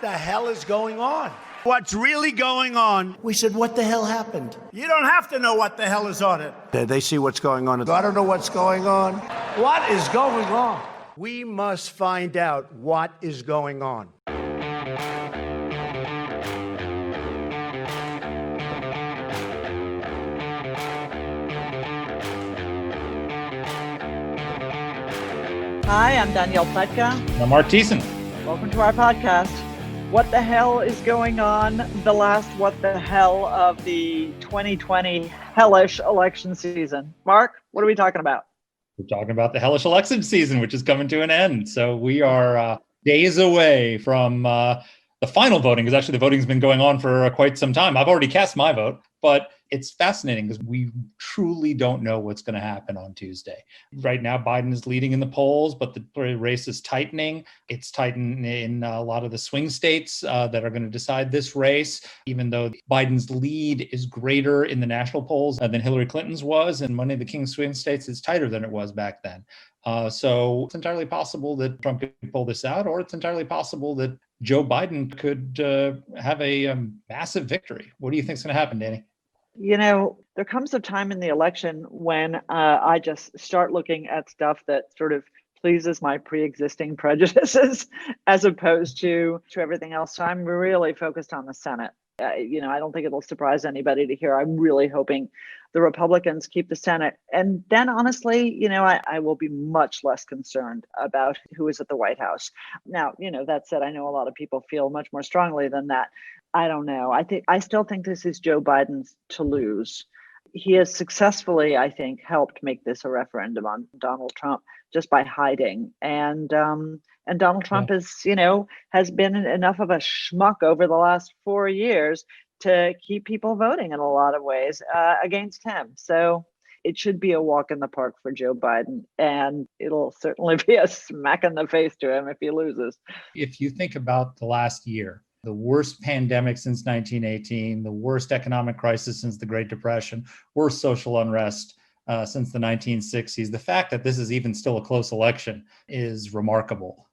the hell is going on? What's really going on? We said, what the hell happened? You don't have to know what the hell is on it. They see what's going on. I don't know what's going on. What is going on? We must find out what is going on. Hi, I'm Danielle Pletka. I'm Marc Thiessen. Welcome to our podcast. What the hell is going on? The last what the hell of the 2020 hellish election season. Marc, what are we talking about? We're talking about the hellish election season, which is coming to an end. So we are days away from the final voting, because actually the voting's been going on for quite some time. I've already cast my vote, but it's fascinating because we truly don't know what's going to happen on Tuesday. Right now, Biden is leading in the polls, but the race is tightening. It's tightened in a lot of the swing states that are going to decide this race, even though Biden's lead is greater in the national polls than Hillary Clinton's was. And many of the King swing states is tighter than it was back then. So it's entirely possible that Trump could pull this out, or it's entirely possible that Joe Biden could have a massive victory. What do you think is going to happen, Dany? You know, there comes a time in the election when I just start looking at stuff that sort of pleases my pre-existing prejudices as opposed to everything else. So I'm really focused on the Senate. I don't think it'll surprise anybody to hear I'm really hoping the Republicans keep the Senate. And then honestly, I will be much less concerned about who is at the White House. Now, that said, I know a lot of people feel much more strongly than that. I don't know. I still think this is Joe Biden's to lose. He has successfully, I think, helped make this a referendum on Donald Trump just by hiding. And Donald Trump has been enough of a schmuck over the last 4 years to keep people voting in a lot of ways against him. So it should be a walk in the park for Joe Biden, and it'll certainly be a smack in the face to him if he loses. If you think about the last year, the worst pandemic since 1918, the worst economic crisis since the Great Depression, worst social unrest since the 1960s. The fact that this is even still a close election is remarkable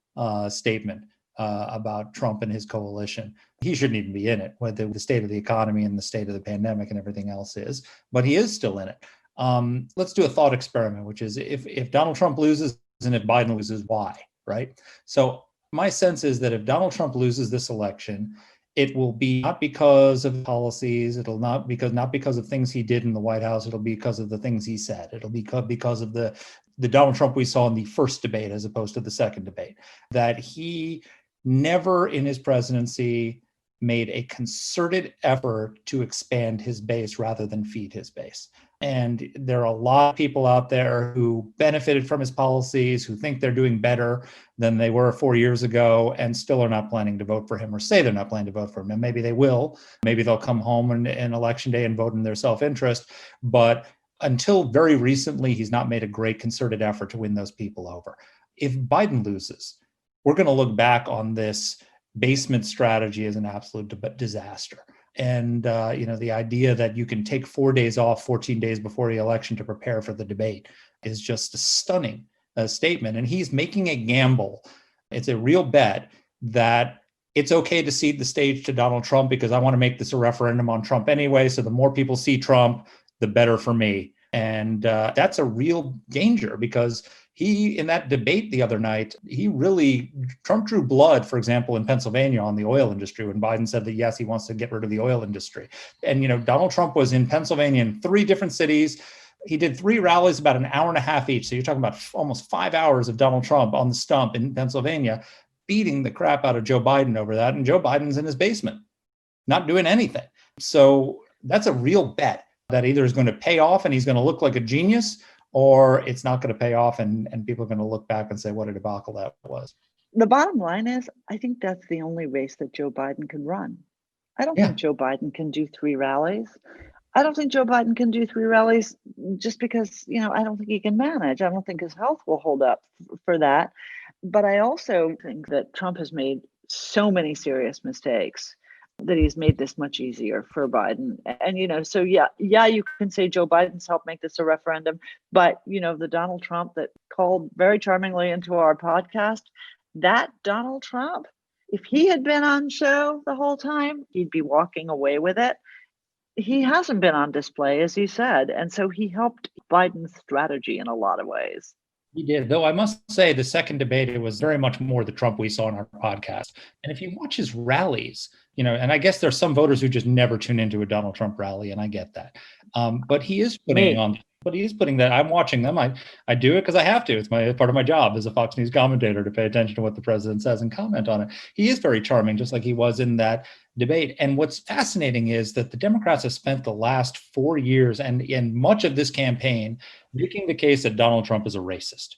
statement about Trump and his coalition. He shouldn't even be in it, with the state of the economy and the state of the pandemic and everything else is, but he is still in it. Let's do a thought experiment, which is if Donald Trump loses and if Biden loses, why, right? So my sense is that if Donald Trump loses this election, it will be not because of policies. It'll not because of things he did in the White House. It'll be because of the things he said. It'll be because of the Donald Trump we saw in the first debate as opposed to the second debate, that he never in his presidency made a concerted effort to expand his base rather than feed his base. And there are a lot of people out there who benefited from his policies, who think they're doing better than they were 4 years ago and still are not planning to vote for him, or say they're not planning to vote for him. And maybe they will. Maybe they'll come home in election day and vote in their self-interest. But until very recently, he's not made a great concerted effort to win those people over. If Biden loses, we're going to look back on this basement strategy as an absolute disaster. And, the idea that you can take 4 days off 14 days before the election to prepare for the debate is just a stunning statement. And he's making a gamble. It's a real bet that it's okay to cede the stage to Donald Trump because I want to make this a referendum on Trump anyway. So the more people see Trump, the better for me. And that's a real danger because he, in that debate the other night, Trump drew blood, for example, in Pennsylvania on the oil industry when Biden said that, yes, he wants to get rid of the oil industry. And, Donald Trump was in Pennsylvania in 3 different cities. He did 3 rallies, about an hour and a half each. So you're talking about almost 5 hours of Donald Trump on the stump in Pennsylvania, beating the crap out of Joe Biden over that. And Joe Biden's in his basement, not doing anything. So that's a real bet that either is going to pay off and he's going to look like a genius, or it's not going to pay off and people are going to look back and say, what a debacle that was. The bottom line is, I think that's the only race that Joe Biden can run. I don't think Joe Biden can do 3 rallies. I don't think Joe Biden can do 3 rallies just because, I don't think he can manage. I don't think his health will hold up for that. But I also think that Trump has made so many serious mistakes that he's made this much easier for Biden. And, so you can say Joe Biden's helped make this a referendum, but, the Donald Trump that called very charmingly into our podcast, that Donald Trump If he had been on show the whole time, he'd be walking away with it. He hasn't been on display, as you said. And so he helped Biden's strategy in a lot of ways. He did, though I must say the second debate, it was very much more the Trump we saw in our podcast. And if you watch his rallies, and I guess there's some voters who just never tune into a Donald Trump rally, and I get that. But he is putting that. I'm watching them. I do it because I have to. It's part of my job as a Fox News commentator to pay attention to what the president says and comment on it. He is very charming, just like he was in that debate. And what's fascinating is that the Democrats have spent the last 4 years and much of this campaign making the case that Donald Trump is a racist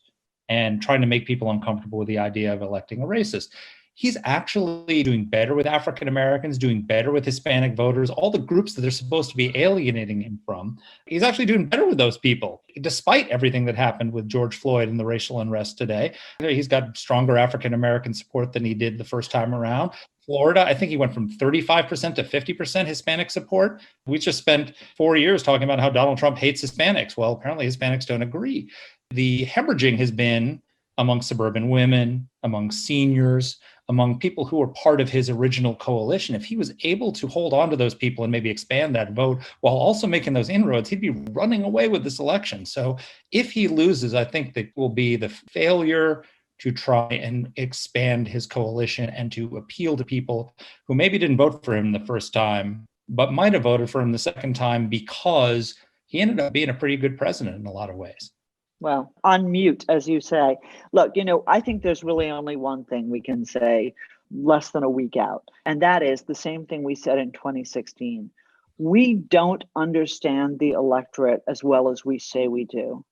and trying to make people uncomfortable with the idea of electing a racist. He's actually doing better with African Americans, doing better with Hispanic voters, all the groups that they're supposed to be alienating him from. He's actually doing better with those people, despite everything that happened with George Floyd and the racial unrest today. He's got stronger African American support than he did the first time around. Florida, I think he went from 35% to 50% Hispanic support. We just spent 4 years talking about how Donald Trump hates Hispanics. Well, apparently Hispanics don't agree. The hemorrhaging has been among suburban women, among seniors, among people who were part of his original coalition. If he was able to hold on to those people and maybe expand that vote while also making those inroads, he'd be running away with this election. So if he loses, I think that will be the failure to try and expand his coalition and to appeal to people who maybe didn't vote for him the first time, but might have voted for him the second time because he ended up being a pretty good president in a lot of ways. Well, on mute, as you say. Look, I think there's really only one thing we can say less than a week out, and that is the same thing we said in 2016. We don't understand the electorate as well as we say we do.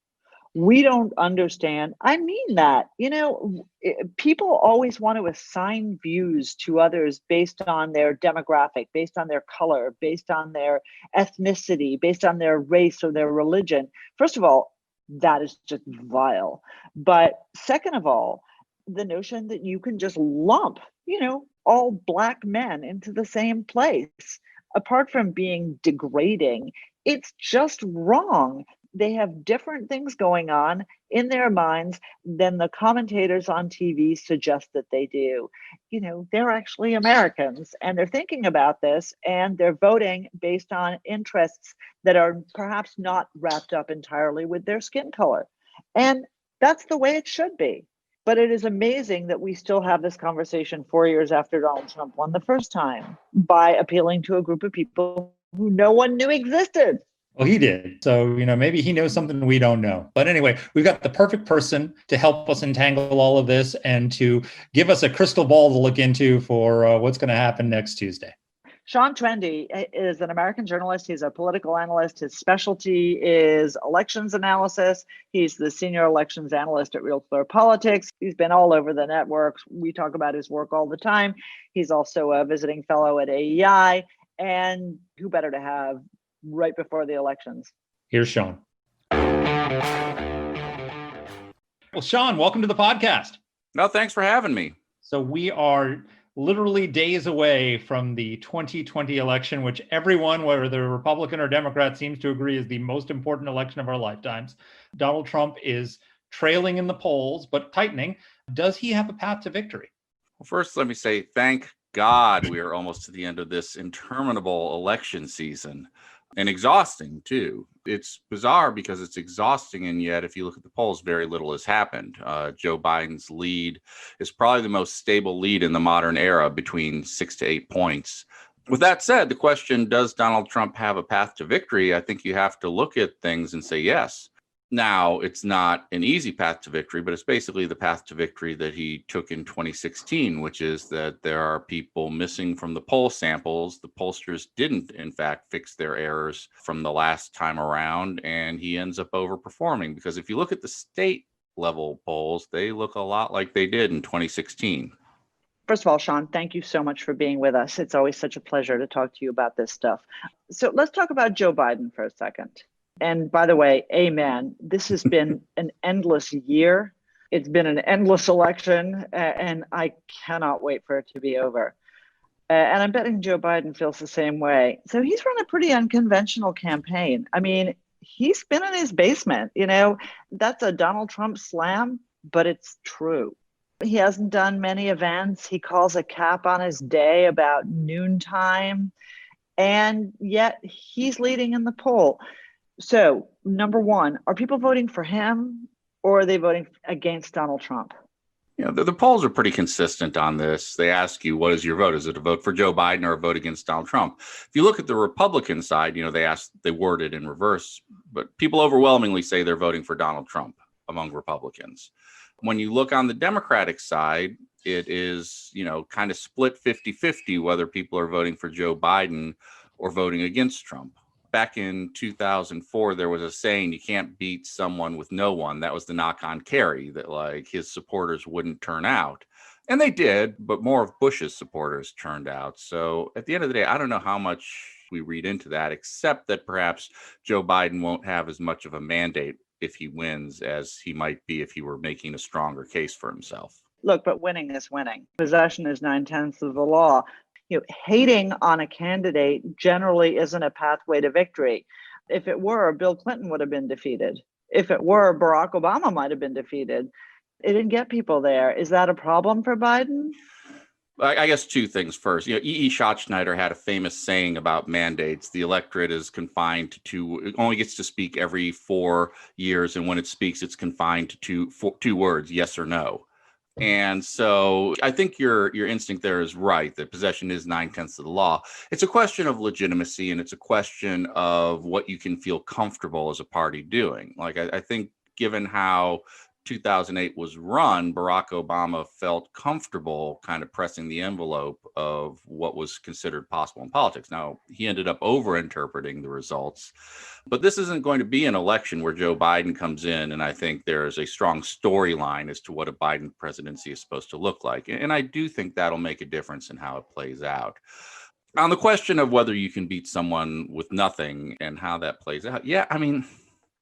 We don't understand. I mean that. People always want to assign views to others based on their demographic, based on their color, based on their ethnicity, based on their race or their religion. First of all, that is just vile. But second of all, the notion that you can just lump, all Black men into the same place, apart from being degrading, it's just wrong. They have different things going on in their minds than the commentators on TV suggest that they do. They're actually Americans and they're thinking about this and they're voting based on interests that are perhaps not wrapped up entirely with their skin color. And that's the way it should be. But it is amazing that we still have this conversation 4 years after Donald Trump won the first time by appealing to a group of people who no one knew existed. Well, he did. So, maybe he knows something we don't know. But anyway, we've got the perfect person to help us untangle all of this and to give us a crystal ball to look into for what's going to happen next Tuesday. Sean Trende is an American journalist. He's a political analyst. His specialty is elections analysis. He's the senior elections analyst at RealClearPolitics. He's been all over the networks. We talk about his work all the time. He's also a visiting fellow at AEI. And who better to have right before the elections? Here's Sean. Well, Sean, welcome to the podcast. No, thanks for having me. So we are literally days away from the 2020 election, which everyone, whether they're Republican or Democrat, seems to agree is the most important election of our lifetimes. Donald Trump is trailing in the polls, but tightening. Does he have a path to victory? Well, first, let me say, thank God we are almost to the end of this interminable election season. And exhausting, too. It's bizarre because it's exhausting, and yet if you look at the polls, very little has happened. Joe Biden's lead is probably the most stable lead in the modern era, between 6 to 8 points. With that said, the question, does Donald Trump have a path to victory? I think you have to look at things and say yes. Now, it's not an easy path to victory, but it's basically the path to victory that he took in 2016, which is that there are people missing from the poll samples. The pollsters didn't, in fact, fix their errors from the last time around, and he ends up overperforming. Because if you look at the state level polls, they look a lot like they did in 2016. First of all, Sean, thank you so much for being with us. It's always such a pleasure to talk to you about this stuff. So let's talk about Joe Biden for a second. And by the way, amen. This has been an endless year. It's been an endless election, and I cannot wait for it to be over. And I'm betting Joe Biden feels the same way. So he's run a pretty unconventional campaign. I mean, he's been in his basement. That's a Donald Trump slam, but it's true. He hasn't done many events. He calls a cap on his day about noontime, and yet he's leading in the poll. So, number one, are people voting for him or are they voting against Donald Trump? The polls are pretty consistent on this. They ask you, what is your vote? Is it a vote for Joe Biden or a vote against Donald Trump? If you look at the Republican side, they word it in reverse, but people overwhelmingly say they're voting for Donald Trump among Republicans. When you look on the Democratic side, it is, kind of split 50-50 whether people are voting for Joe Biden or voting against Trump. Back in 2004, there was a saying, you can't beat someone with no one. That was the knock on Kerry, that his supporters wouldn't turn out. And they did, but more of Bush's supporters turned out. So at the end of the day, I don't know how much we read into that, except that perhaps Joe Biden won't have as much of a mandate if he wins as he might be if he were making a stronger case for himself. Look, but winning is winning. Possession is 9/10 of the law. Hating on a candidate generally isn't a pathway to victory. If it were, Bill Clinton would have been defeated. If it were, Barack Obama might have been defeated. It didn't get people there. Is that a problem for Biden? I guess two things first. E.E. Schachtschneider had a famous saying about mandates. The electorate is confined to it only gets to speak every 4 years. And when it speaks, it's confined to two words, yes or no. And so I think your instinct there is right, that possession is 9/10 of the law. It's a question of legitimacy, and it's a question of what you can feel comfortable as a party doing. I think given how 2008 was run, Barack Obama felt comfortable kind of pressing the envelope of what was considered possible in politics. Now, he ended up over-interpreting the results, but this isn't going to be an election where Joe Biden comes in, and I think there's a strong storyline as to what a Biden presidency is supposed to look like. And I do think that'll make a difference in how it plays out. On the question of whether you can beat someone with nothing and how that plays out,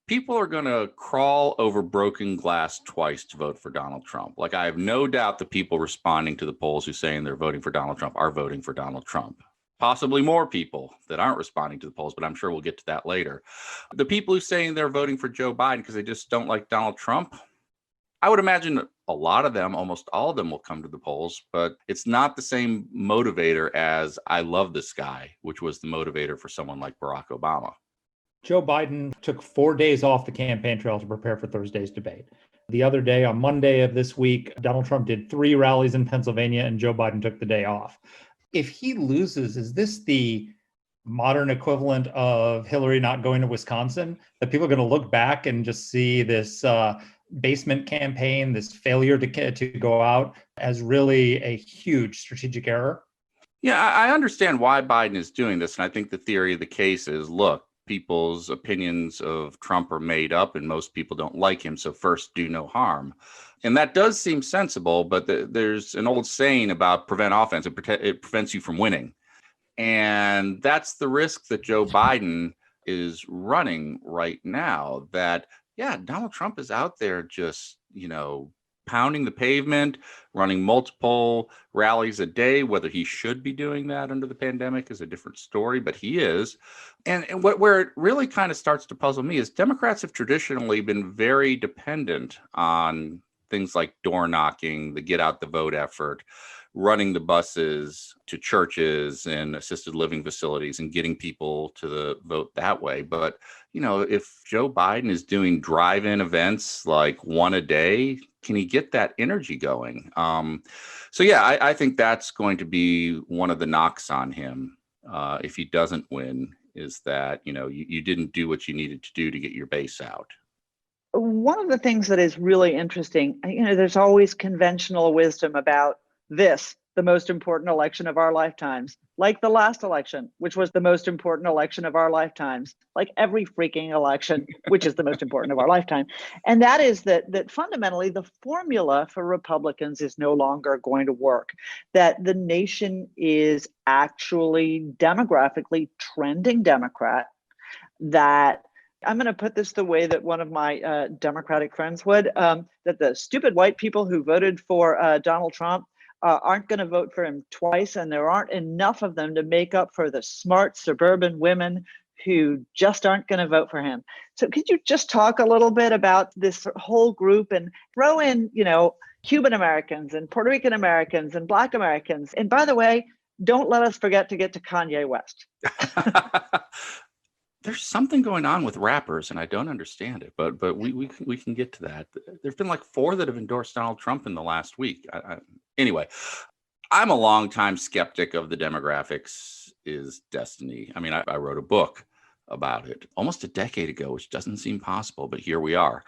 people are going to crawl over broken glass twice to vote for Donald Trump. I have no doubt the people responding to the polls who saying they're voting for Donald Trump are voting for Donald Trump. Possibly more people that aren't responding to the polls, but I'm sure we'll get to that later. The people who saying they're voting for Joe Biden because they just don't like Donald Trump, I would imagine a lot of them, almost all of them, will come to the polls, but it's not the same motivator as I love this guy, which was the motivator for someone like Barack Obama. Joe Biden took 4 days off the campaign trail to prepare for Thursday's debate. The other day, on Monday of this week, Donald Trump did 3 rallies in Pennsylvania and Joe Biden took the day off. If he loses, is this the modern equivalent of Hillary not going to Wisconsin? That people are going to look back and just see this basement campaign, this failure to go out as really a huge strategic error? Yeah, I understand why Biden is doing this. And I think the theory of the case is, look, people's opinions of Trump are made up and most people don't like him. So first, do no harm. And that does seem sensible, but there's an old saying about prevent offense. It prevents you from winning. And that's the risk that Joe Biden is running right now, that, Donald Trump is out there just, pounding the pavement, running multiple rallies a day. Whether he should be doing that under the pandemic is a different story, but he is. And where it really kind of starts to puzzle me is Democrats have traditionally been very dependent on things like door knocking, the get out the vote effort, running the buses to churches and assisted living facilities and getting people to the vote that way. But, if Joe Biden is doing drive-in events like one a day, can he get that energy going? I think that's going to be one of the knocks on him if he doesn't win, is that, you didn't do what you needed to do to get your base out. One of the things that is really interesting, there's always conventional wisdom about this, the most important election of our lifetimes, like the last election, which was the most important election of our lifetimes, like every freaking election, which is the most important of our lifetime. And that is that fundamentally the formula for Republicans is no longer going to work, that the nation is actually demographically trending Democrat, that I'm going to put this the way that one of my Democratic friends would, that the stupid white people who voted for Donald Trump aren't going to vote for him twice, and there aren't enough of them to make up for the smart suburban women who just aren't going to vote for him. So could you just talk a little bit about this whole group and throw in, Cuban Americans and Puerto Rican Americans and Black Americans. And by the way, don't let us forget to get to Kanye West. There's something going on with rappers, and I don't understand it, but we can get to that. There've been like 4 that have endorsed Donald Trump in the last week. Anyway, I'm a longtime skeptic of the demographics is destiny. I mean, I wrote a book about it almost a decade ago, which doesn't seem possible, but here we are.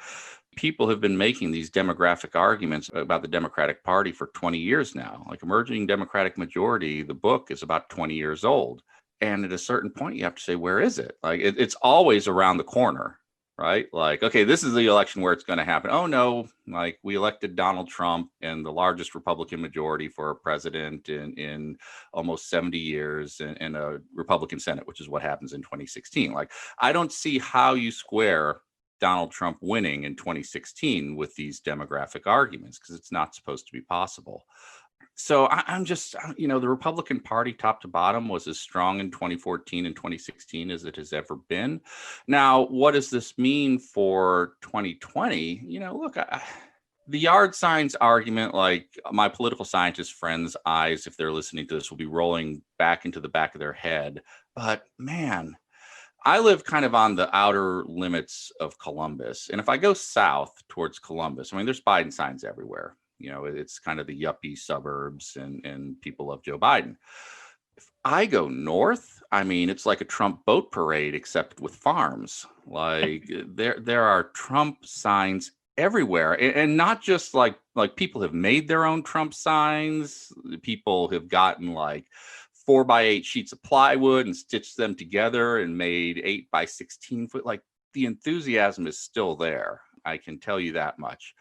People have been making these demographic arguments about the Democratic Party for 20 years now. Like Emerging Democratic Majority, the book is about 20 years old. And at a certain point, you have to say, where is it? Like it's always around the corner, right? Like, okay, this is the election where it's going to happen. Oh, no, like we elected Donald Trump and the largest Republican majority for a president in almost 70 years in a Republican Senate, which is what happens in 2016. Like, I don't see how you square Donald Trump winning in 2016 with these demographic arguments, because it's not supposed to be possible. So I'm just, the Republican Party top to bottom was as strong in 2014 and 2016 as it has ever been. Now, what does this mean for 2020? Look, the yard signs argument, like my political scientist friends' eyes, if they're listening to this, will be rolling back into the back of their head. But man, I live kind of on the outer limits of Columbus. And if I go south towards Columbus, I mean, there's Biden signs everywhere. It's kind of the yuppie suburbs and people love Joe Biden. If I go north, I mean, it's like a Trump boat parade, except with farms. Like there are Trump signs everywhere. And not just like people have made their own Trump signs. People have gotten like 4x8 sheets of plywood and stitched them together and made 8x16 foot. Like the enthusiasm is still there. I can tell you that much.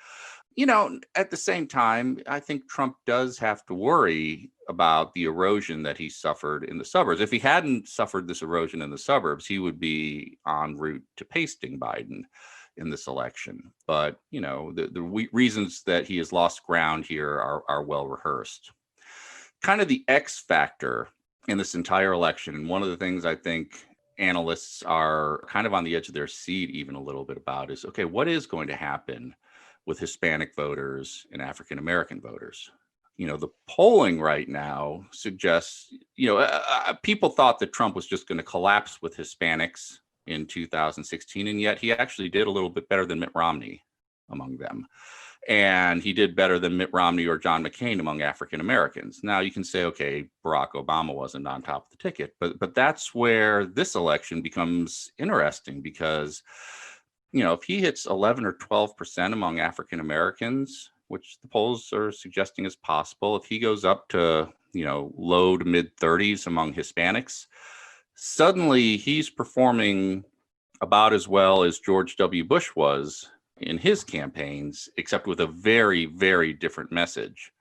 At the same time, I think Trump does have to worry about the erosion that he suffered in the suburbs. If he hadn't suffered this erosion in the suburbs, he would be en route to pasting Biden in this election. But, the reasons that he has lost ground here are well rehearsed. Kind of the X factor in this entire election, and one of the things I think analysts are kind of on the edge of their seat even a little bit about is, okay, what is going to happen with Hispanic voters and African American voters? The polling right now suggests, people thought that Trump was just going to collapse with Hispanics in 2016, and yet he actually did a little bit better than Mitt Romney among them. And he did better than Mitt Romney or John McCain among African Americans. Now you can say, okay, Barack Obama wasn't on top of the ticket, but that's where this election becomes interesting, because if he hits 11 or 12% among African Americans, which the polls are suggesting is possible, if he goes up to, low to mid 30s among Hispanics, suddenly he's performing about as well as George W. Bush was in his campaigns, except with a very, very different message.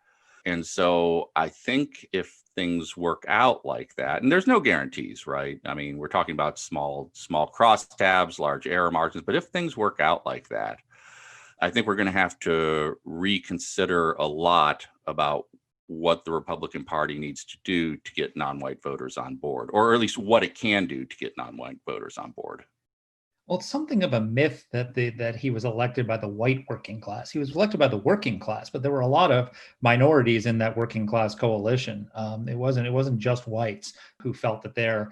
And so I think if things work out like that, and there's no guarantees, right? I mean, we're talking about small crosstabs, large error margins, but if things work out like that, I think we're going to have to reconsider a lot about what the Republican Party needs to do to get non-white voters on board, or at least what it can do to get non-white voters on board. Well, it's something of a myth that he was elected by the white working class. He was elected by the working class, but there were a lot of minorities in that working class coalition. It wasn't just whites who felt that their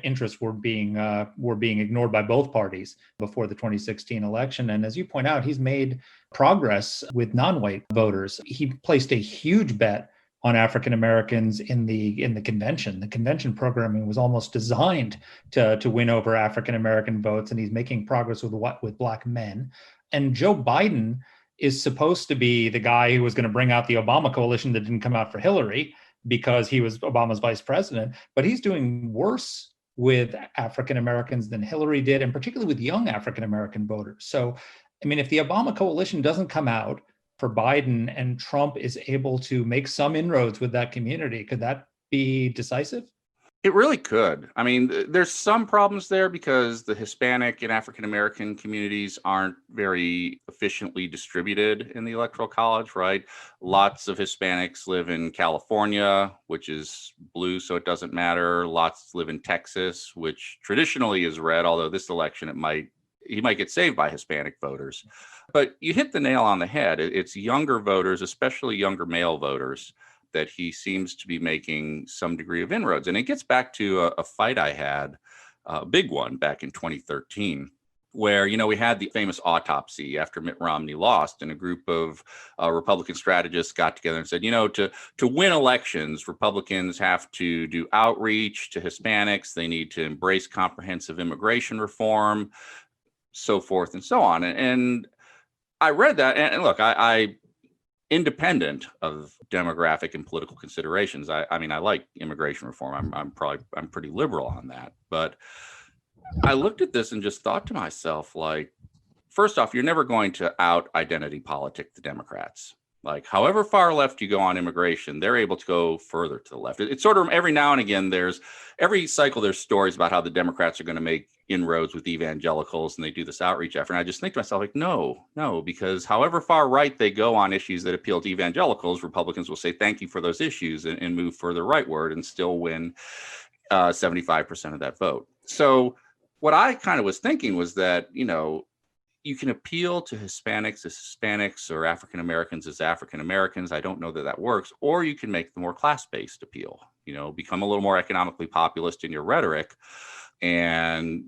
interests were being ignored by both parties before the 2016 election. And as you point out, he's made progress with non-white voters. He placed a huge bet on African Americans in the convention. The convention programming was almost designed to win over African American votes, and he's making progress with Black men. And Joe Biden is supposed to be the guy who was going to bring out the Obama coalition that didn't come out for Hillary because he was Obama's vice president. But he's doing worse with African Americans than Hillary did, and particularly with young African American voters. So, I mean, if the Obama coalition doesn't come out for Biden and Trump is able to make some inroads with that community, could that be decisive? It really could. I mean, there's some problems there because the Hispanic and African American communities aren't very efficiently distributed in the Electoral College, right? Lots of Hispanics live in California, which is blue, so it doesn't matter. Lots live in Texas, which traditionally is red, although this election it might he might get saved by Hispanic voters. But you hit the nail on the head. It's younger voters, especially younger male voters, that he seems to be making some degree of inroads. And it gets back to a fight I had, a big one back in 2013, where, we had the famous autopsy after Mitt Romney lost, and a group of Republican strategists got together and said, to win elections, Republicans have to do outreach to Hispanics. They need to embrace comprehensive immigration reform, so forth and so on. And I read that, and look, I independent of demographic and political considerations, I mean, I like immigration reform. I'm pretty liberal on that. But I looked at this and just thought to myself, like, first off, you're never going to out identity politic the Democrats. Like, however far left you go on immigration, they're able to go further to the left. It's sort of every now and again, every cycle, there's stories about how the Democrats are going to make inroads with evangelicals, and they do this outreach effort. And I just think to myself, like, no, because however far right they go on issues that appeal to evangelicals, Republicans will say thank you for those issues and move further rightward and still win 75% of that vote. So what I kind of was thinking was that, you can appeal to Hispanics as Hispanics or African Americans as African Americans. I don't know that works. Or you can make the more class-based appeal, become a little more economically populist in your rhetoric. And,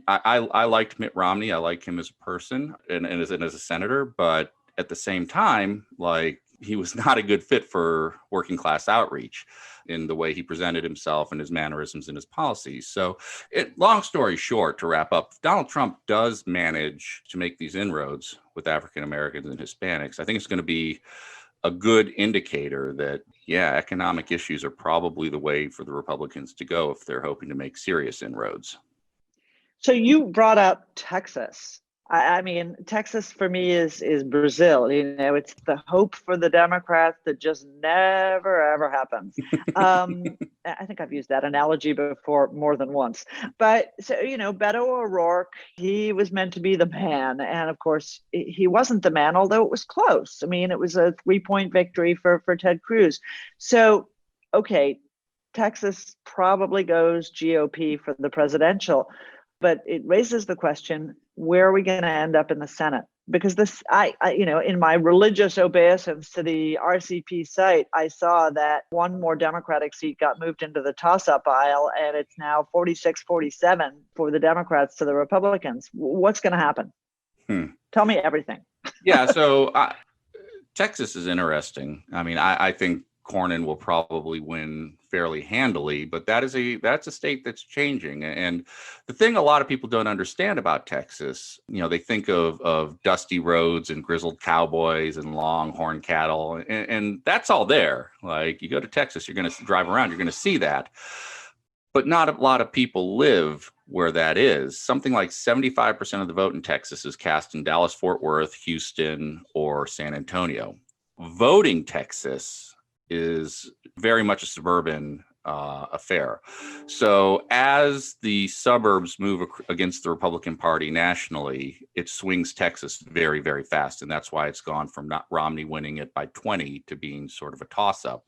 I liked Mitt Romney. I like him as a person and as a senator. But at the same time, like, he was not a good fit for working class outreach in the way he presented himself and his mannerisms and his policies. So long story short, to wrap up, if Donald Trump does manage to make these inroads with African Americans and Hispanics, I think it's going to be a good indicator that, economic issues are probably the way for the Republicans to go if they're hoping to make serious inroads. So you brought up Texas. I mean, Texas for me is Brazil. It's the hope for the Democrats that just never, ever happens. I think I've used that analogy before more than once. But, so, Beto O'Rourke, he was meant to be the man. And of course, he wasn't the man, although it was close. I mean, it was a 3-point victory for Ted Cruz. So, okay, Texas probably goes GOP for the presidential. But it raises the question, where are we going to end up in the Senate? Because this, in my religious obeisance to the RCP site, I saw that one more Democratic seat got moved into the toss-up aisle, and it's now 46-47 for the Democrats to the Republicans. What's going to happen? Tell me everything. Yeah, so Texas is interesting. I mean, I think Cornyn will probably win fairly handily, but that's a state that's changing. And the thing a lot of people don't understand about Texas, they think of dusty roads and grizzled cowboys and longhorn cattle, and that's all there. Like, you go to Texas, you're going to drive around, you're going to see that. But not a lot of people live where that is. Something like 75% of the vote in Texas is cast in Dallas, Fort Worth, Houston, or San Antonio. Voting Texas is very much a suburban affair. So as the suburbs move against the Republican Party nationally, it swings Texas very, very fast. And that's why it's gone from not Romney winning it by 20 to being sort of a toss-up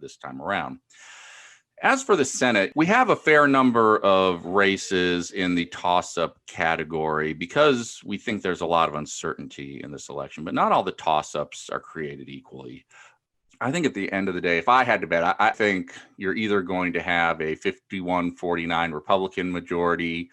this time around. As for the Senate, we have a fair number of races in the toss-up category because we think there's a lot of uncertainty in this election, but not all the toss-ups are created equally. I think at the end of the day, if I had to bet, I think you're either going to have a 51-49 Republican majority,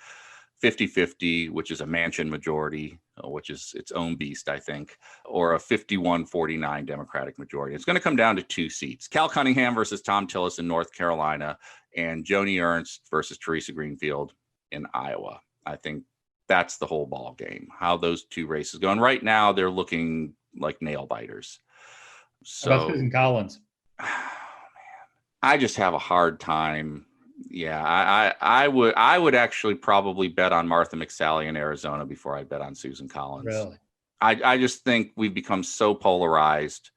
50-50, which is a Manchin majority, which is its own beast, I think, or a 51-49 Democratic majority. It's going to come down to 2 seats: Cal Cunningham versus Tom Tillis in North Carolina, and Joni Ernst versus Teresa Greenfield in Iowa. I think that's the whole ball game, how those 2 races go. And right now, they're looking like nail biters. So, how about Susan Collins? Oh, man, I just have a hard time. Yeah, I would actually probably bet on Martha McSally in Arizona before I bet on Susan Collins. Really? I just think we've become so polarized.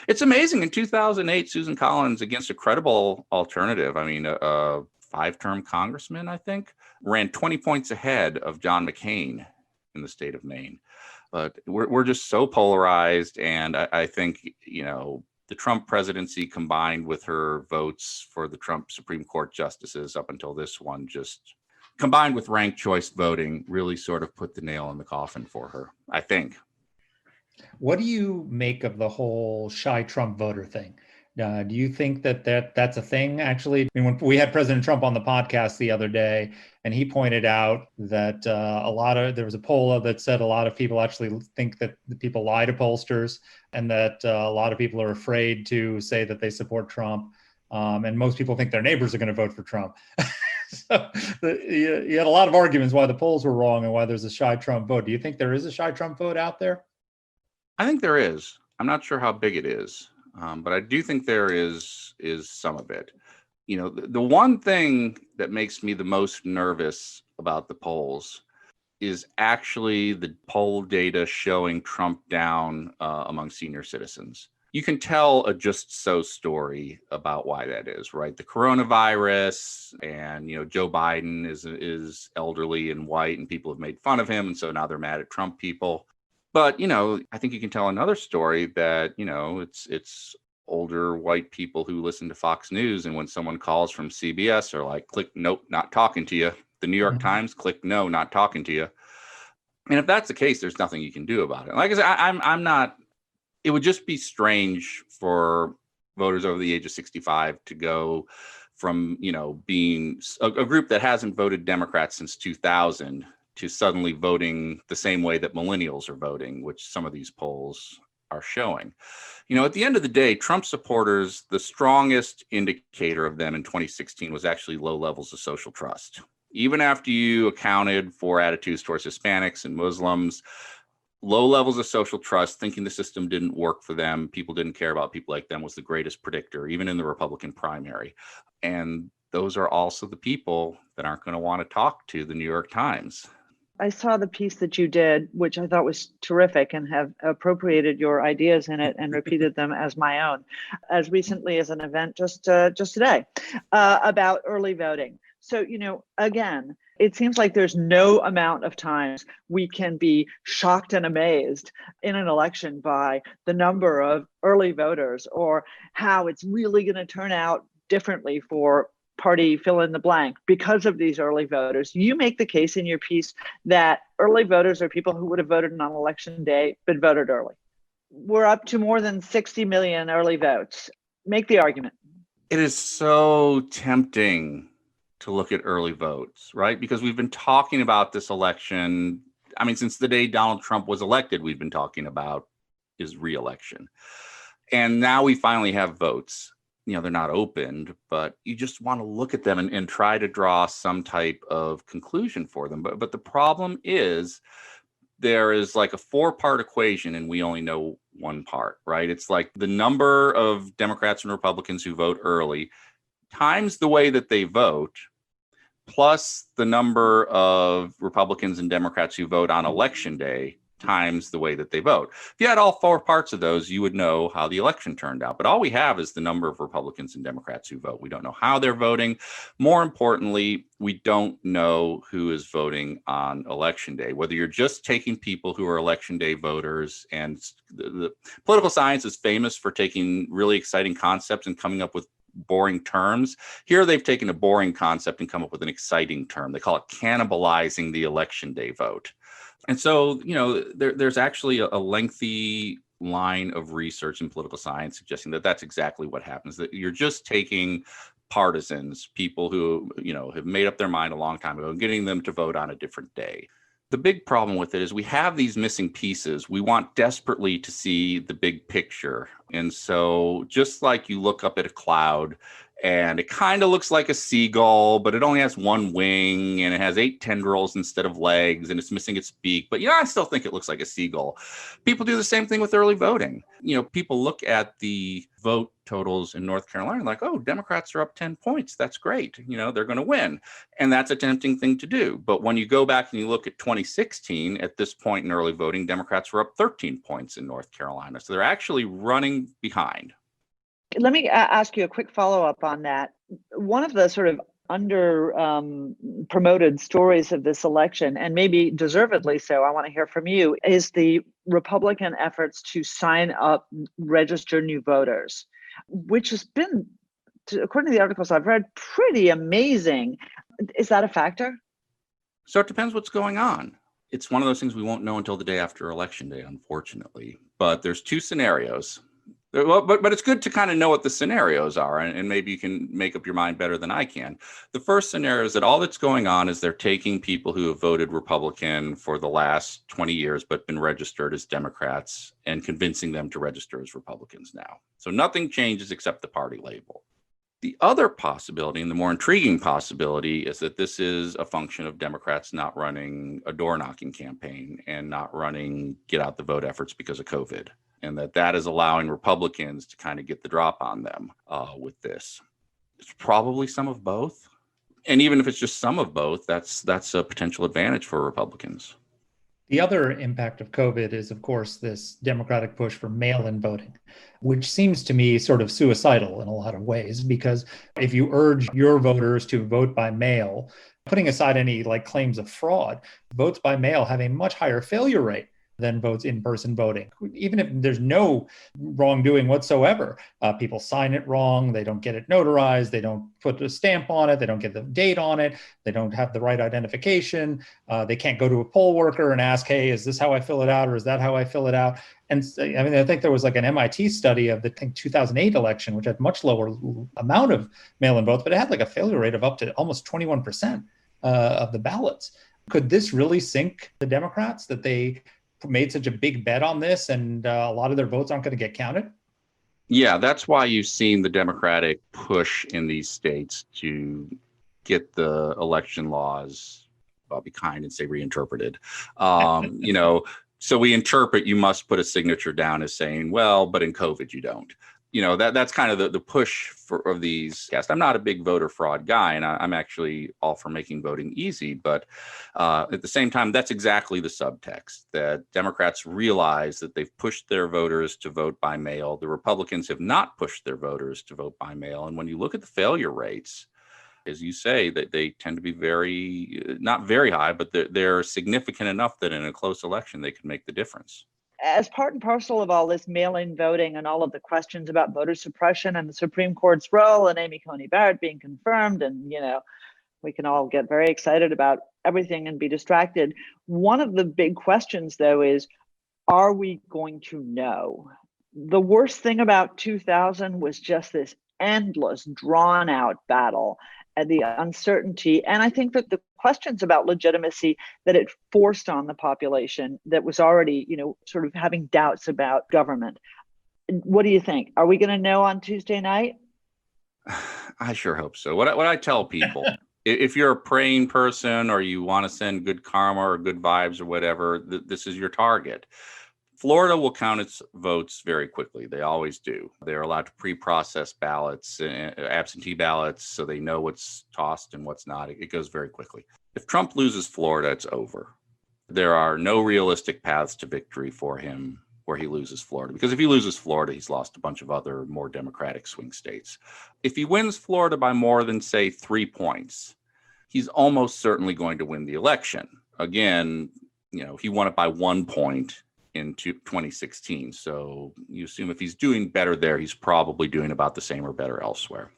It's amazing. In 2008, Susan Collins, against a credible alternative, I mean, a 5-term congressman, I think, ran 20 points ahead of John McCain in the state of Maine. But we're just so polarized. And I think, the Trump presidency combined with her votes for the Trump Supreme Court justices up until this one just combined with ranked choice voting, really sort of put the nail in the coffin for her, I think. What do you make of the whole shy Trump voter thing? Do you think that's a thing, actually? I mean, when we had President Trump on the podcast the other day, and he pointed out that there was a poll that said a lot of people actually think that the people lie to pollsters, and that a lot of people are afraid to say that they support Trump. And most people think their neighbors are going to vote for Trump. So you had a lot of arguments why the polls were wrong and why there's a shy Trump vote. Do you think there is a shy Trump vote out there? I think there is. I'm not sure how big it is, but I do think there is some of it. You know, the one thing that makes me the most nervous about the polls is actually the poll data showing Trump down among senior citizens. You can tell a just so story about why that is, right? The coronavirus, and Joe Biden is elderly and white, and people have made fun of him, and so now they're mad at Trump people. But I think you can tell another story that it's older white people who listen to Fox News, and when someone calls from CBS, are like, click nope, not talking to you. The New York Times, click no, not talking to you. And if that's the case, there's nothing you can do about it. Like I said, I'm not. It would just be strange for voters over the age of 65 to go from, being a group that hasn't voted Democrat since 2000 to suddenly voting the same way that millennials are voting, which some of these polls are showing. At the end of the day, Trump supporters, the strongest indicator of them in 2016 was actually low levels of social trust. Even after you accounted for attitudes towards Hispanics and Muslims, low levels of social trust, thinking the system didn't work for them, people didn't care about people like them, was the greatest predictor, even in the Republican primary. And those are also the people that aren't going to want to talk to the New York Times. I saw the piece that you did, which I thought was terrific, and have appropriated your ideas in it and repeated them as my own, as recently as an event just today, about early voting. So, again, it seems like there's no amount of times we can be shocked and amazed in an election by the number of early voters, or how it's really going to turn out differently for party fill in the blank because of these early voters. You make the case in your piece that early voters are people who would have voted on election day but voted early. We're up to more than 60 million early votes. Make the argument. It is so tempting to look at early votes, right? Because we've been talking about this election. I mean, since the day Donald Trump was elected, we've been talking about his re-election. And now we finally have votes. They're not opened, but you just want to look at them and try to draw some type of conclusion for them. But the problem is there is like a 4-part equation and we only know one part, right? It's like the number of Democrats and Republicans who vote early times the way that they vote, plus the number of Republicans and Democrats who vote on election day times the way that they vote. If you had all 4 parts of those, you would know how the election turned out. But all we have is the number of Republicans and Democrats who vote. We don't know how they're voting. More importantly, we don't know who is voting on election day, whether you're just taking people who are election day voters. And the political science is famous for taking really exciting concepts and coming up with boring terms. Here they've taken a boring concept and come up with an exciting term. They call it cannibalizing the election day vote. And so, there's actually a lengthy line of research in political science suggesting that that's exactly what happens, that you're just taking partisans, people who, have made up their mind a long time ago, and getting them to vote on a different day. The big problem with it is we have these missing pieces. We want desperately to see the big picture. And so just like you look up at a cloud and it kind of looks like a seagull, but it only has one wing and it has 8 tendrils instead of legs and it's missing its beak. But, I still think it looks like a seagull. People do the same thing with early voting. People look at the vote totals in North Carolina like, oh, Democrats are up 10 points. That's great. They're going to win. And that's a tempting thing to do. But when you go back and you look at 2016, at this point in early voting, Democrats were up 13 points in North Carolina. So they're actually running behind. Let me ask you a quick follow-up on that. One of the sort of under promoted stories of this election, and maybe deservedly so, I want to hear from you, is the Republican efforts to sign up, register new voters, which has been, according to the articles I've read, pretty amazing. Is that a factor? So it depends what's going on. It's one of those things we won't know until the day after Election Day, unfortunately. But there's two scenarios. Well, but it's good to kind of know what the scenarios are, and maybe you can make up your mind better than I can. The first scenario is that all that's going on is they're taking people who have voted Republican for the last 20 years but been registered as Democrats and convincing them to register as Republicans now. So nothing changes except the party label. The other possibility, and the more intriguing possibility, is that this is a function of Democrats not running a door-knocking campaign and not running get out the vote efforts because of COVID, and that is allowing Republicans to kind of get the drop on them with this. It's probably some of both. And even if it's just some of both, that's a potential advantage for Republicans. The other impact of COVID is, of course, this Democratic push for mail-in voting, which seems to me sort of suicidal in a lot of ways, because if you urge your voters to vote by mail, putting aside any claims of fraud, votes by mail have a much higher failure rate than votes in-person voting. Even if there's no wrongdoing whatsoever, people sign it wrong, they don't get it notarized, they don't put a stamp on it, they don't get the date on it, they don't have the right identification, they can't go to a poll worker and ask, hey, is this how I fill it out, or is that how I fill it out? And I think there was an MIT study of the 2008 election, which had much lower amount of mail-in votes, but it had a failure rate of up to almost 21% of the ballots. Could this really sink the Democrats, that they made such a big bet on this and a lot of their votes aren't going to get counted? Yeah, that's why you've seen the Democratic push in these states to get the election laws, I'll be kind and say reinterpreted. So we interpret you must put a signature down as saying, well, but in COVID you don't. That's kind of the push of these. Yes, I'm not a big voter fraud guy, and I'm actually all for making voting easy. But at the same time, that's exactly the subtext, that Democrats realize that they've pushed their voters to vote by mail. The Republicans have not pushed their voters to vote by mail. And when you look at the failure rates, as you say, that they tend to be not very high, but they're significant enough that in a close election, they can make the difference. As part and parcel of all this mail-in voting and all of the questions about voter suppression and the Supreme Court's role and Amy Coney Barrett being confirmed, and we can all get very excited about everything and be distracted. One of the big questions, though, is, are we going to know? The worst thing about 2000 was just this endless, drawn-out battle and the uncertainty. And I think that the questions about legitimacy that it forced on the population that was already, sort of having doubts about government. What do you think? Are we going to know on Tuesday night? I sure hope so. What I tell people, if you're a praying person or you want to send good karma or good vibes or whatever, this is your target. Florida will count its votes very quickly. They always do. They're allowed to pre-process ballots, absentee ballots, so they know what's tossed and what's not. It goes very quickly. If Trump loses Florida, it's over. There are no realistic paths to victory for him where he loses Florida, because if he loses Florida, he's lost a bunch of other more Democratic swing states. If he wins Florida by more than, say, 3 points, he's almost certainly going to win the election. Again, he won it by 1 point in 2016. So you assume if he's doing better there, he's probably doing about the same or better elsewhere.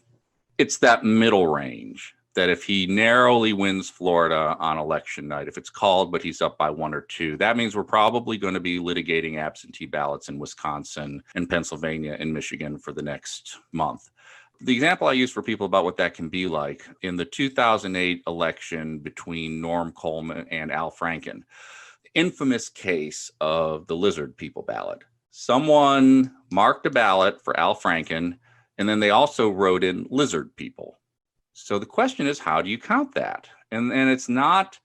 It's that middle range that if he narrowly wins Florida on election night, if it's called, but he's up by 1 or 2, that means we're probably going to be litigating absentee ballots in Wisconsin and Pennsylvania and Michigan for the next month. The example I use for people about what that can be like, in the 2008 election between Norm Coleman and Al Franken, infamous case of the lizard people ballot. Someone marked a ballot for Al Franken, and then they also wrote in lizard people. So the question is, how do you count that? And it's not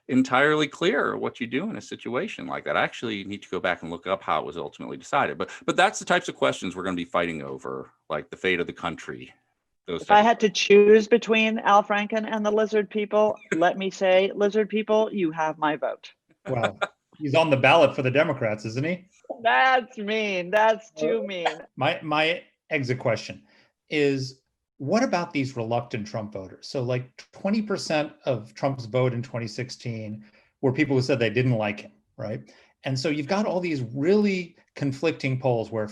entirely clear what you do in a situation like that. I actually need to go back and look up how it was ultimately decided. But that's the types of questions we're going to be fighting over, like the fate of the country. If I had to choose between Al Franken and the lizard people, let me say, lizard people, you have my vote. Wow. He's on the ballot for the Democrats, isn't he? That's mean. That's too mean. My exit question is, what about these reluctant Trump voters? So 20% of Trump's vote in 2016 were people who said they didn't like him, right? And so you've got all these really conflicting polls where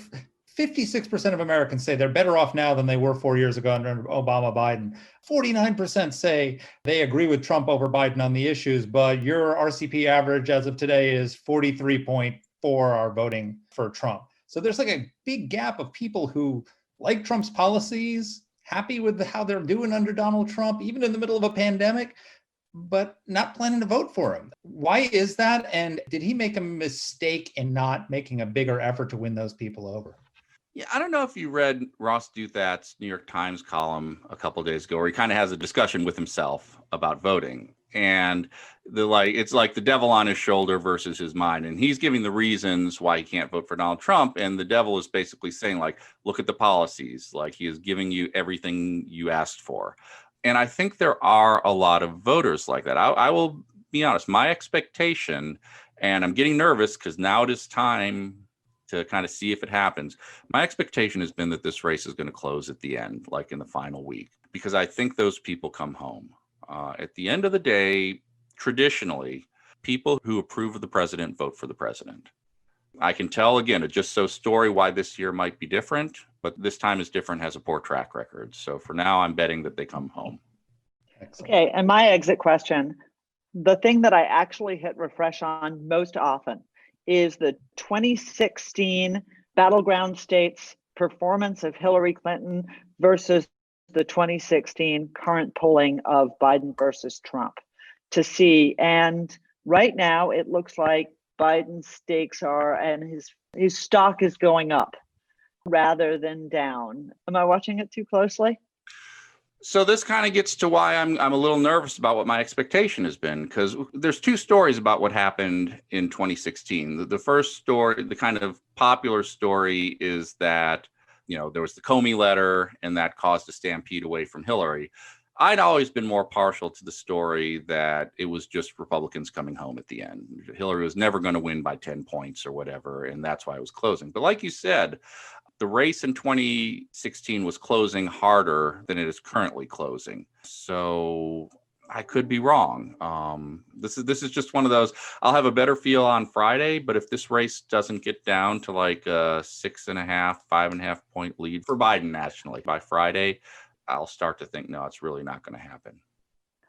56% of Americans say they're better off now than they were 4 years ago under Obama Biden. 49% say they agree with Trump over Biden on the issues, but your RCP average as of today is 43.4 are voting for Trump. So there's like a big gap of people who like Trump's policies, happy with how they're doing under Donald Trump, even in the middle of a pandemic, but not planning to vote for him. Why is that? And did he make a mistake in not making a bigger effort to win those people over? Yeah, I don't know if you read Ross Douthat's New York Times column a couple of days ago, where he kind of has a discussion with himself about voting. And it's like the devil on his shoulder versus his mind. And he's giving the reasons why he can't vote for Donald Trump. And the devil is basically saying, like, look at the policies. Like, he is giving you everything you asked for. And I think there are a lot of voters like that. I will be honest, my expectation, and I'm getting nervous because now it is time to kind of see if it happens. My expectation has been that this race is going to close at the end, like in the final week, because I think those people come home. At the end of the day, traditionally, people who approve of the president vote for the president. I can tell, again, a just so story why this year might be different, but this time is different, has a poor track record. So for now, I'm betting that they come home. Excellent. Okay, and my exit question, the thing that I actually hit refresh on most often is the 2016 battleground states performance of Hillary Clinton versus the 2016 current polling of Biden versus Trump to see. And right now it looks like Biden's stakes are, and his stock is going up rather than down. Am I watching it too closely? So this kind of gets to why I'm a little nervous about what my expectation has been, because there's two stories about what happened in 2016. The first story, the kind of popular story, is that, there was the Comey letter and that caused a stampede away from Hillary. I'd always been more partial to the story that it was just Republicans coming home at the end. Hillary was never going to win by 10 points or whatever, and that's why it was closing. But like you said, the race in 2016 was closing harder than it is currently closing. So I could be wrong. This is just one of those. I'll have a better feel on Friday, but if this race doesn't get down to like a 6.5, 5.5 point lead for Biden nationally by Friday, I'll start to think, no, it's really not going to happen.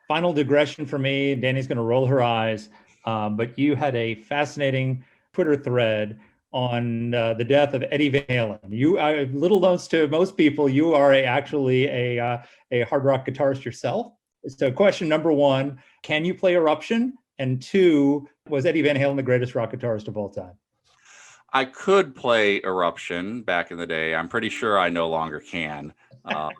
Final digression for me. Dany's going to roll her eyes, but you had a fascinating Twitter thread on the death of Eddie Van Halen. You, little known to most people, you are actually a hard rock guitarist yourself. So question number one, can you play Eruption? And two, was Eddie Van Halen the greatest rock guitarist of all time? I could play Eruption back in the day. I'm pretty sure I no longer can. I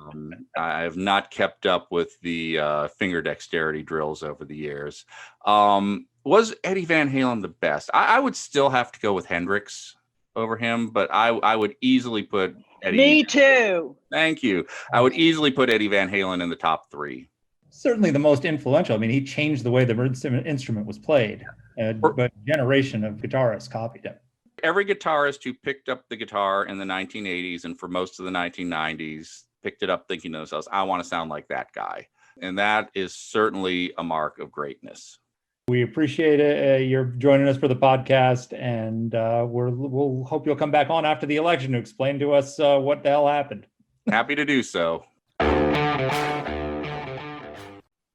have not kept up with the finger dexterity drills over the years. Was Eddie Van Halen the best? I would still have to go with Hendrix over him, but I would easily put Eddie. Me too. Thank you. I would easily put Eddie Van Halen in the top three. Certainly the most influential. I mean, he changed the way the instrument was played, but a generation of guitarists copied him. Every guitarist who picked up the guitar in the 1980s and for most of the 1990s picked it up thinking to themselves, I want to sound like that guy. And that is certainly a mark of greatness. We appreciate it. You're joining us for the podcast, and we'll hope you'll come back on after the election to explain to us what the hell happened. Happy to do so.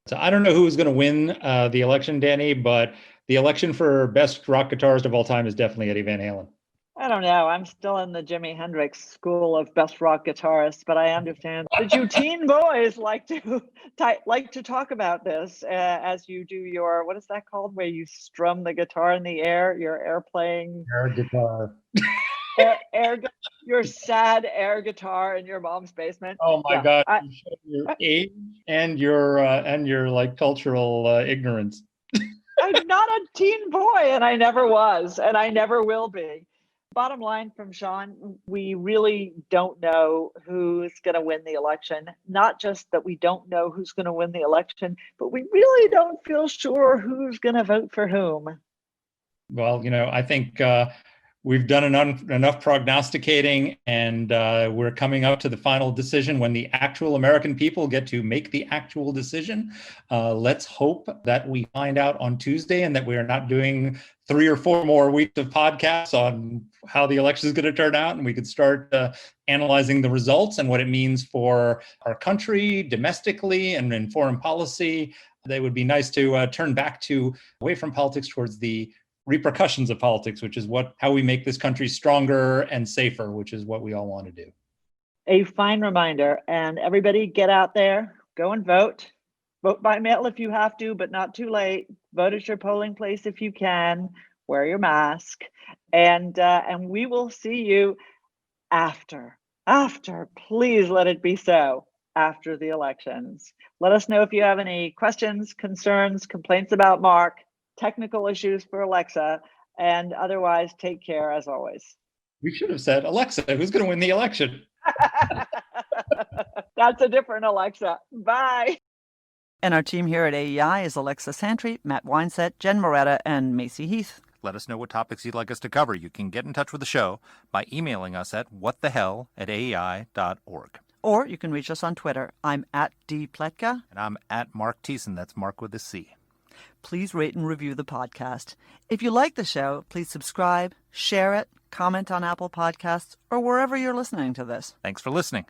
So I don't know who's going to win the election, Dany, but the election for best rock guitarist of all time is definitely Eddie Van Halen. I don't know. I'm still in the Jimi Hendrix school of best rock guitarist, but I understand that you teen boys like to talk about this as you do your, what is that called, where you strum the guitar in the air, your air playing air guitar, your sad air guitar in your mom's basement. Oh my God! You show your age and your like cultural ignorance. I'm not a teen boy, and I never was, and I never will be. Bottom line from Sean, we really don't know who's going to win the election. Not just that we don't know who's going to win the election, but we really don't feel sure who's going to vote for whom. Well, I think We've done enough prognosticating, and we're coming up to the final decision when the actual American people get to make the actual decision. Let's hope that we find out on Tuesday and that we are not doing 3 or 4 more weeks of podcasts on how the election is going to turn out, and we could start analyzing the results and what it means for our country domestically and in foreign policy. They would be nice to turn back to away from politics towards the repercussions of politics, which is how we make this country stronger and safer, which is what we all want to do. A fine reminder, and everybody get out there, go and vote. Vote by mail if you have to, but not too late. Vote at your polling place if you can. Wear your mask, and we will see you after. Please let it be so. After the elections. Let us know if you have any questions, concerns, complaints about Mark, technical issues for Alexa, and otherwise take care as always. We should have said, Alexa, who's going to win the election? That's a different Alexa. Bye. And our team here at AEI is Alexa Santry, Matt Weinset, Jen Moretta, and Macy Heath. Let us know what topics you'd like us to cover. You can get in touch with the show by emailing us at whatthehell@aei.org. Or you can reach us on Twitter. I'm at @dpletka. And I'm at Mark Thiessen. That's Mark with a C. Please rate and review the podcast. If you like the show, please subscribe, share it, comment on Apple Podcasts, or wherever you're listening to this. Thanks for listening.